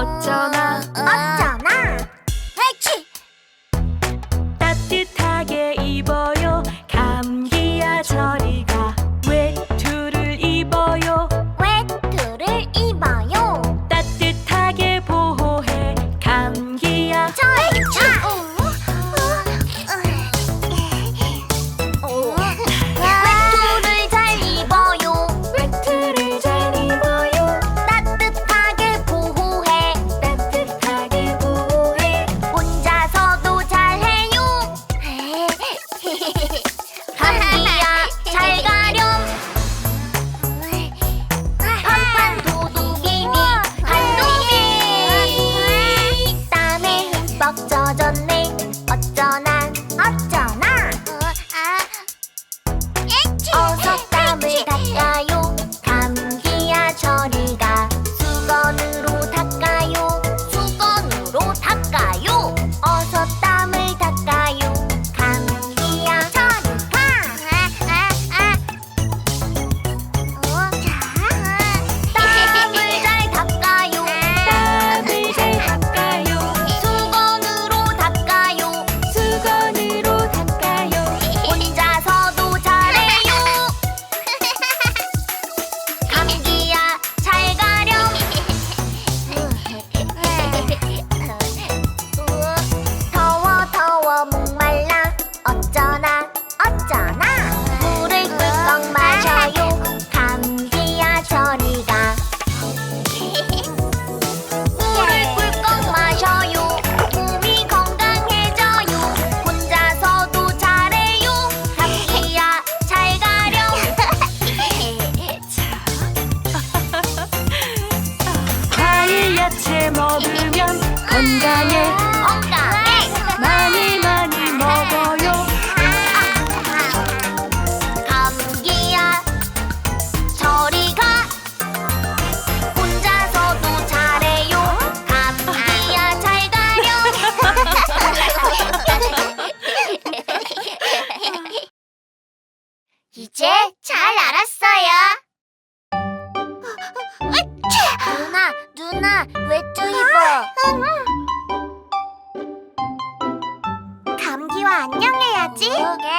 어쩌나 해치. 따뜻하게 입어요. 감기야 저리 가. 외투를 입어요. 외투를 입어요. 따뜻하게 보호해. 감기야 저리 가. 외투를 잘 입어요. 외투를 잘 입어요. 따뜻하게 보호해. 따뜻하게 보호해. 혼자서도 잘해요. 감기야 잘 가렴. 판판 도둑이니 한도미. 땀에 흠뻑 젖었네. 어쩌나 어서 땀을 닦아요. 감기야 저리 가. 수건으로 닦아요. 어서 땀을 닦아요. 감기야 저리 가. 땀을 잘 닦아요. 땀을 잘 닦아요. 수건으로 닦아요. 수건으로 닦아요. 혼자서도 잘해요. 감기야 잘 가렴. 더워 목말라. 어쩌나 물을 꿀꺽 마셔요. 감기야 저리 가. 물을 꿀꺽 마셔요. 몸이 건강해져요. 혼자서도 잘해요. 감기야 잘 가렴. 과일 야채 먹으면 건강해. 많이 먹어요. 감기야 저리 가. 혼자서도 잘해요. 감기야 잘 가렴. 이제 잘 알았어요. 누나 외투 입어. 감기와 안녕해야지. 그러게.